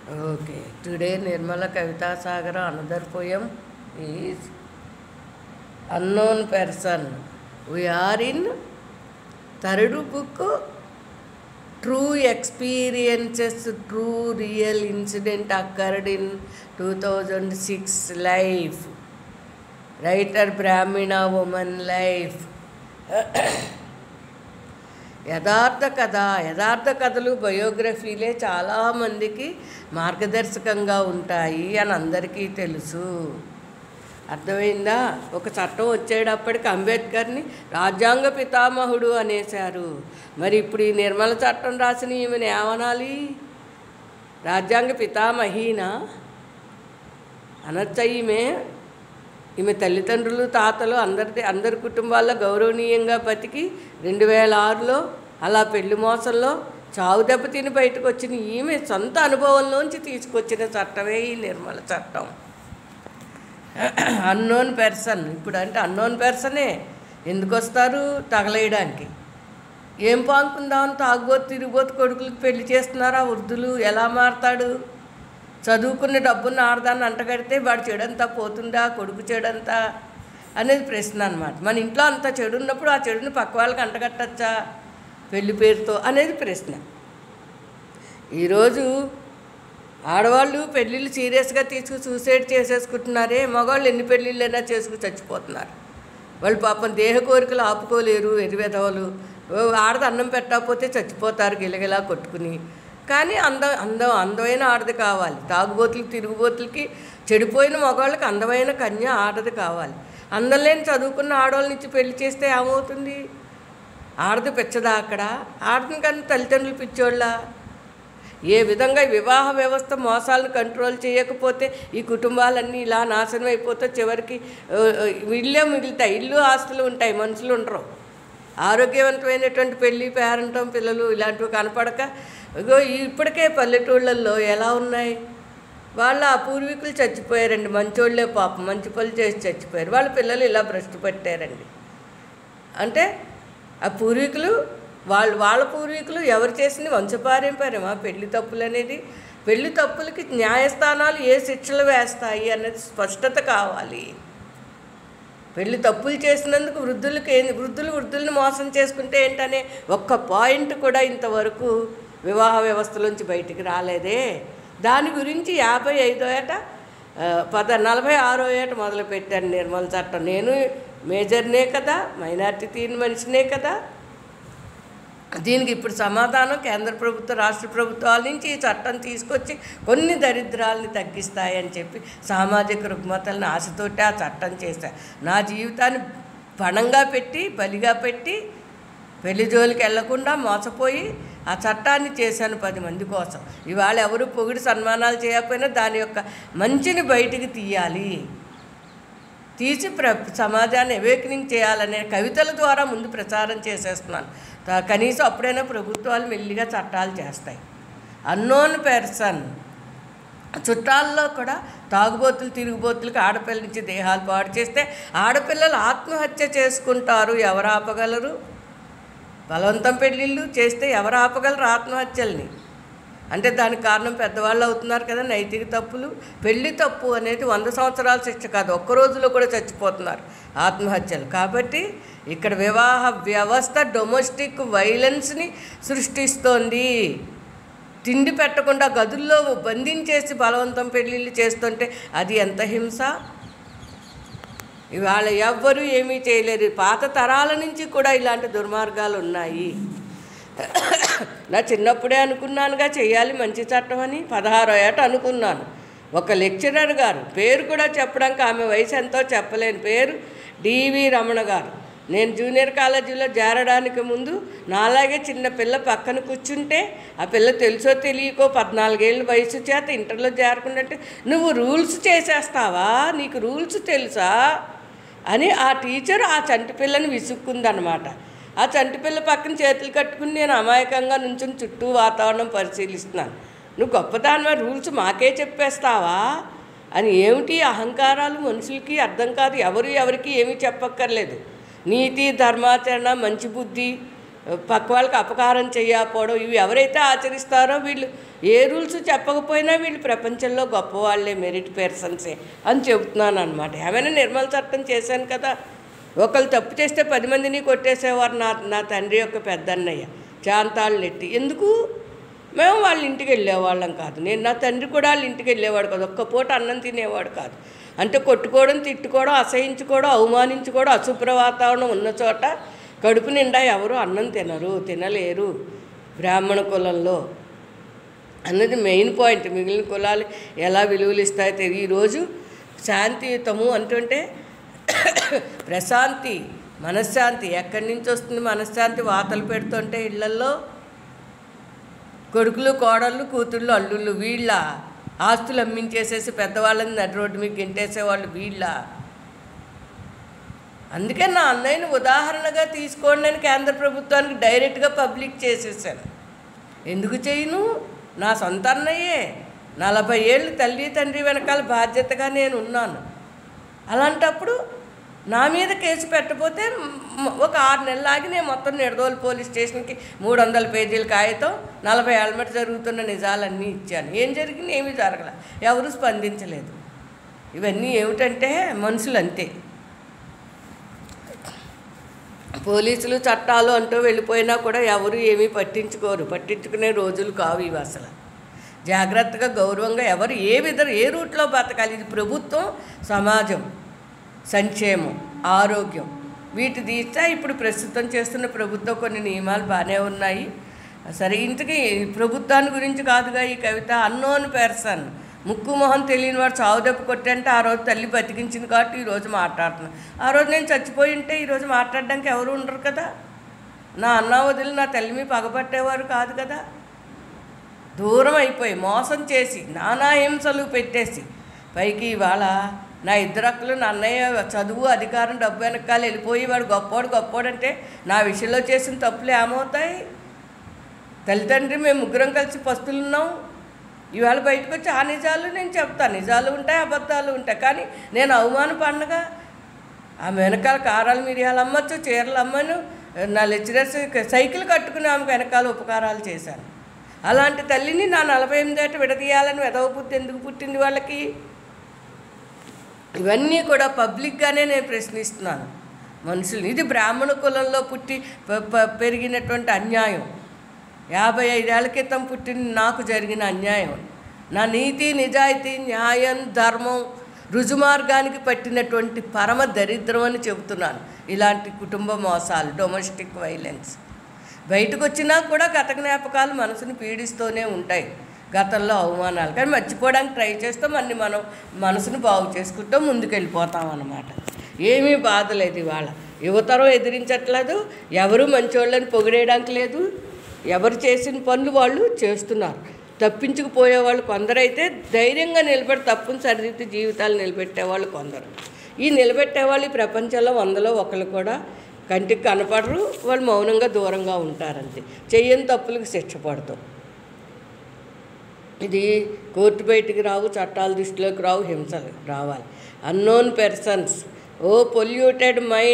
Okay, today Nirmala Kavita Sagara, another poem is Unknown Person. We are in third book, True Experiences, True Real Incident occurred in 2006 life. Writer Brahmina woman life. యథార్థ కథలు బయోగ్రఫీలే చాలామందికి మార్గదర్శకంగా ఉంటాయి అని అందరికీ తెలుసు. అర్థమైందా? ఒక చట్టం వచ్చేటప్పటికి అంబేద్కర్ని రాజ్యాంగ పితామహుడు అనేశారు. మరి ఇప్పుడు ఈ నిర్మల చట్టం రాసిన ఈమెను ఏమనాలి? రాజ్యాంగ పితామహీనా అనొచ్చా? ఈమె తల్లిదండ్రులు తాతలు అందరి కుటుంబాల్లో గౌరవనీయంగా బతికి 2006లో అలా పెళ్లి మోసంలో చావు దెబ్బతిని బయటకు వచ్చిన ఈమె సొంత అనుభవంలోంచి తీసుకొచ్చిన చట్టమే ఈ నిర్మల చట్టం. Unknown person. ఇప్పుడు అంటే అన్నోన్ పర్సనే ఎందుకు వస్తారు? తగలేయడానికి. ఏం పాంకుందామని తాగుబోతు తిరిగిపోతు కొడుకులకు పెళ్లి చేస్తున్నారు ఆ వృద్ధులు. ఎలా మారతాడు? చదువుకున్న డబ్బున్న ఆడదాన్ని అంటగడితే వాడు చెడంతా పోతుందా, కొడుకు చెడంతా అనేది ప్రశ్న అన్నమాట. మన ఇంట్లో అంత చెడు ఉన్నప్పుడు ఆ చెడుని పక్క వాళ్ళకి అంటగట్టచ్చా పెళ్లి పేరుతో అనేది ప్రశ్న. ఈరోజు ఆడవాళ్ళు పెళ్ళిళ్ళు సీరియస్గా తీసుకు సూసైడ్ చేసేసుకుంటున్నారే, మగవాళ్ళు ఎన్ని పెళ్ళిళ్ళైనా చేసుకు చచ్చిపోతున్నారు. వాళ్ళు పాపం దేహ కోరికలు ఆపుకోలేరు. ఎరివెదవలు ఆడది అన్నం పెట్టకపోతే చచ్చిపోతారు గిలగిలా కొట్టుకుని. కానీ అందమైన ఆడది కావాలి. తాగుబోతులకి తిరుగుబోతులకి చెడిపోయిన మగవాళ్ళకి అందమైన కన్య ఆడది కావాలి. అందం లేని చదువుకున్న ఆడవాళ్ళని ఇచ్చి పెళ్లి చేస్తే ఏమవుతుంది? ఆడది పెచ్చదా అక్కడ? ఆడదిని కానీ తల్లిదండ్రులు పిచ్చోళ్ళ? ఏ విధంగా వివాహ వ్యవస్థ మోసాలను కంట్రోల్ చేయకపోతే ఈ కుటుంబాలన్నీ ఇలా నాశనం అయిపోతే చివరికి ఇళ్ళే మిగులుతాయి. ఇల్లు ఆస్తులు ఉంటాయి, మనుషులు ఉండరు. ఆరోగ్యవంతమైనటువంటి పెళ్ళి పేరంటం పిల్లలు ఇలాంటివి కనపడక ఇప్పటికే పల్లెటూళ్ళల్లో ఎలా ఉన్నాయి? వాళ్ళ ఆ పూర్వీకులు చచ్చిపోయారండి. మంచోళ్ళే పాపం మంచి పనులు చేసి చచ్చిపోయారు. వాళ్ళ పిల్లలు ఇలా భ్రష్టు పట్టారండి. అంటే ఆ పూర్వీకులు వాళ్ళ పూర్వీకులు ఎవరు చేసింది వంశపారంపర్యం ఆ పెళ్లి తప్పులు అనేది. పెళ్లి తప్పులకి న్యాయస్థానాలు ఏ శిక్షలు వేస్తాయి అనేది స్పష్టత కావాలి. పెళ్లి తప్పులు చేసినందుకు వృద్ధుల్ని మోసం చేసుకుంటే ఏంటనే ఒక్క పాయింట్ కూడా ఇంతవరకు వివాహ వ్యవస్థలోంచి బయటికి రాలేదే. దాని గురించి 55వ ఏట 46వ ఏట మొదలుపెట్టాను నిర్మల చట్టం. నేను మేజర్నే కదా, మైనార్టీ తీరిన మనిషినే కదా. దీనికి ఇప్పుడు సమాధానం కేంద్ర ప్రభుత్వ రాష్ట్ర ప్రభుత్వాల నుంచి ఈ చట్టం తీసుకొచ్చి కొన్ని దరిద్రాలని తగ్గిస్తాయని చెప్పి సామాజిక రుగ్మతలను ఆశతోటి ఆ చట్టం చేశాను. నా జీవితాన్ని పణంగా పెట్టి బలిగా పెట్టి పెళ్లి జోలికి వెళ్లకుండా మోసపోయి ఆ చట్టాన్ని చేశాను 10 మంది కోసం. ఇవాళ ఎవరు పొగిడి సన్మానాలు చేయకపోయినా దాని యొక్క మంచిని బయటికి తీయాలి, తీసి సమాజాన్ని అవేకనింగ్ చేయాలనే కవితల ద్వారా ముందు ప్రచారం చేసేస్తున్నాను. కనీసం అప్పుడైనా ప్రభుత్వాలు మెల్లిగా చట్టాలు చేస్తాయి. Unknown person. చుట్టాల్లో కూడా తాగుబోతులు తిరుగుబోతులకి ఆడపిల్ల నుంచి దేహాలు పాడు చేస్తే ఆడపిల్లలు ఆత్మహత్య చేసుకుంటారు. ఎవరు ఆపగలరు? బలవంతం పెళ్ళిళ్ళు చేస్తే ఎవరు ఆపగలరు ఆత్మహత్యల్ని? అంటే దానికి కారణం పెద్దవాళ్ళు అవుతున్నారు కదా. నైతిక తప్పులు. పెళ్లి తప్పు అనేది 100 సంవత్సరాల శిక్ష కాదు, ఒక్క రోజులో కూడా చచ్చిపోతున్నారు ఆత్మహత్యలు. కాబట్టి ఇక్కడ వివాహ వ్యవస్థ డొమెస్టిక్ వైలెన్స్ని సృష్టిస్తోంది. తిండి పెట్టకుండా గదుల్లో బంధించేసి బలవంతం పెళ్ళిళ్ళు చేస్తుంటే అది ఎంత హింస! ఇవాళ ఎవ్వరూ ఏమీ చేయలేరు. పాత తరాల నుంచి కూడా ఇలాంటి దుర్మార్గాలు ఉన్నాయి. నా చిన్నప్పుడే అనుకున్నానుగా చేయాలి మంచి చట్టం అని. 16వ ఏట అనుకున్నాను. ఒక లెక్చరర్ గారు, పేరు కూడా చెప్పడానికి ఆమె వయసు ఎంతో చెప్పలేని పేరు, డివి రమణ గారు. నేను జూనియర్ కాలేజీలో చేరడానికి ముందు నాలాగే చిన్న పిల్ల పక్కన కూర్చుంటే ఆ పిల్ల తెలుసో తెలియకో 14 ఏళ్ళ వయసు చేత ఇంటర్లో చేరకుండాంటే, నువ్వు రూల్స్ చేసేస్తావా, నీకు రూల్స్ తెలుసా అని ఆ టీచర్ ఆ చంటి పిల్లని విసుక్కుందనమాట. ఆ చంటి పిల్ల పక్కన చేతులు కట్టుకుని నేను అమాయకంగా నుంచుని చుట్టూ వాతావరణం పరిశీలిస్తున్నాను. నువ్వు గొప్పదానివా, రూల్స్ మాకే చెప్పేస్తావా అని. ఏమిటి అహంకారాలు మనుషులకి అర్థం కాదు. ఎవరికి ఏమీ చెప్పక్కర్లేదు. నీతి ధర్మాచరణ మంచి బుద్ధి పక్క వాళ్ళకి అపకారం చేయకపోవడం, ఇవి ఎవరైతే ఆచరిస్తారో వీళ్ళు ఏ రూల్స్ చెప్పకపోయినా వీళ్ళు ప్రపంచంలో గొప్పవాళ్ళే, మెరిట్ పర్సన్సే అని చెబుతున్నాను అనమాట. ఏమైనా నిర్మల చట్టం చేశాను కదా, ఒకళ్ళు తప్పు చేస్తే 10 మందిని కొట్టేసేవారు నా తండ్రి యొక్క పెద్దన్నయ్య చాంతాళ్ళు నెట్టి. ఎందుకు? మేము వాళ్ళ ఇంటికి వెళ్ళేవాళ్ళం కాదు. నేను నా తండ్రి కూడా వాళ్ళ ఇంటికి వెళ్ళేవాడు కాదు, ఒక్క పూట అన్నం తినేవాడు కాదు. అంటే కొట్టుకోవడం, తిట్టుకోవడం, అసహించుకోవడం, అవమానించుకోవడం, అశుభ్ర వాతావరణం ఉన్న చోట కడుపు నిండా ఎవరు అన్నం తినలేరు బ్రాహ్మణ కులంలో అన్నది మెయిన్ పాయింట్. మిగిలిన కులాలు ఎలా విలువలు ఇస్తాయో తెలియదు. ఈరోజు శాంతియుతము అంటుంటే ప్రశాంతి, మనశ్శాంతి ఎక్కడి నుంచి వస్తుంది? మనశ్శాంతి వాతలు పెడుతుంటే ఇళ్లల్లో కొడుకులు, కోడళ్ళు, కూతుళ్ళు, అల్లుళ్ళు వీళ్ళ ఆస్తులు అమ్మించేసేసి పెద్దవాళ్ళని నడి రోడ్డు మీకు గెంటేసేవాళ్ళు వీళ్ళ. అందుకే నా అన్నయ్యని ఉదాహరణగా తీసుకోండి అని కేంద్ర ప్రభుత్వానికి డైరెక్ట్గా పబ్లిక్ చేసేసాను. ఎందుకు చేయను? నా సొంత అన్నయ్యే. 40 ఏళ్ళు తల్లి తండ్రి వెనకాల బాధ్యతగా నేను ఉన్నాను. అలాంటప్పుడు నా మీద కేసు పెట్టకపోతే ఒక 6 నెలలు ఆగి నేను మొత్తం నిడదోలు పోలీస్ స్టేషన్కి 300 పేజీల కాగితం 40 ఏళ్ళ మట్టి జరుగుతున్న నిజాలన్నీ ఇచ్చాను. ఏం జరిగింది? ఏమీ జరగలే, ఎవరు స్పందించలేదు. ఇవన్నీ ఏమిటంటే మనుషులు అంతే. పోలీసులు చట్టాలు అంటూ వెళ్ళిపోయినా కూడా ఎవరు ఏమీ పట్టించుకోరు. పట్టించుకునే రోజులు కావు ఇవి అసలు. జాగ్రత్తగా గౌరవంగా ఎవరు ఏ రూట్లో బతకాలి. ఇది ప్రభుత్వం, సమాజం, సంక్షేమం, ఆరోగ్యం వీటి తీస్తే ఇప్పుడు ప్రస్తుతం చేస్తున్న ప్రభుత్వం కొన్ని నియమాలు బాగానే ఉన్నాయి. సరే, ఇంతకీ ప్రభుత్వాన్ని గురించి కాదుగా ఈ కవిత. అన్నోన్ పర్సన్, ముక్కు మొహం తెలియని వాడు చావు దెబ్బ కొట్టంటే ఆ రోజు తల్లి బతికించింది కాబట్టి ఈరోజు మాట్లాడుతున్నాను. ఆ రోజు నేను చచ్చిపోయి ఉంటే ఈరోజు మాట్లాడడానికి ఎవరు ఉండరు కదా. నా అన్న వదిలి నా తల్లి మీ పగబట్టేవారు కాదు కదా. దూరం అయిపోయి మోసం చేసి నానా హింసలు పెట్టేసి పైకి ఇవాళ నా 2 అక్కలు, నా అన్నయ్య చదువు, అధికారం, డబ్బు వెనకాల వెళ్ళిపోయి వాడు గొప్పోడంటే నా విషయంలో చేసిన తప్పులు ఏమవుతాయి? తల్లిదండ్రి మేము ముగ్గురం కలిసి పస్తులున్నాం. ఇవాళ బయటకు వచ్చి ఆ నిజాలు నేను చెప్తాను. నిజాలు ఉంటాయి, అబద్ధాలు ఉంటాయి. కానీ నేను అవమానపడగా ఆమె వెనకాల కారాలు, మిరియాలు అమ్మచ్చు, చీరలు అమ్మను, నా లెక్చరర్స్ సైకిల్ కట్టుకుని ఆమెకు వెనకాల ఉపకారాలు చేశాను. అలాంటి తల్లిని నా 48 ఏట విడదీయాలని వెధవ బుద్ధి ఎందుకు పుట్టింది వాళ్ళకి? ఇవన్నీ కూడా పబ్లిక్గానే నేను ప్రశ్నిస్తున్నాను మనుషులు. ఇది బ్రాహ్మణ కులంలో పుట్టి పెరిగినటువంటి అన్యాయం. 55 ఏళ్ల క్రితం పుట్టిన నాకు జరిగిన అన్యాయం. నా నీతి, నిజాయితీ, న్యాయం, ధర్మం రుజుమార్గానికి పట్టినటువంటి పరమ దరిద్రం అని చెబుతున్నాను. ఇలాంటి కుటుంబ మోసాలు, డొమెస్టిక్ వైలెన్స్ బయటకు వచ్చినా కూడా గత జ్ఞాపకాలు మనసును పీడిస్తూనే ఉంటాయి. గతంలో అవమానాలు కానీ మర్చిపోవడానికి ట్రై చేస్తాం. అన్ని మనం మనసును బాగు చేసుకుంటూ ముందుకెళ్ళిపోతాం అన్నమాట. ఏమీ బాధ లేదు. ఇవాళ యువతరం ఎదిరించట్లేదు, ఎవరు మంచోళ్ళని పొగిడేయడానికి లేదు. ఎవరు చేసిన పనులు వాళ్ళు చేస్తున్నారు. తప్పించుకుపోయేవాళ్ళు కొందరైతే ధైర్యంగా నిలబడి తప్పును సరిదిద్ది జీవితాలు నిలబెట్టేవాళ్ళు కొందరు. ఈ నిలబెట్టేవాళ్ళు ఈ ప్రపంచంలో 100లో 1 కూడా కంటికి కనపడరు. వాళ్ళు మౌనంగా దూరంగా ఉంటారంతే. చెయ్యని తప్పులకు శిక్ష పడతాం. ఇది కోర్టు బయటికి రావు, చట్టాల దృష్టిలోకి రావు, హింసలు రావాలి. అన్నోన్ పర్సన్స్, ఓ పొల్యూటెడ్ మైండ్.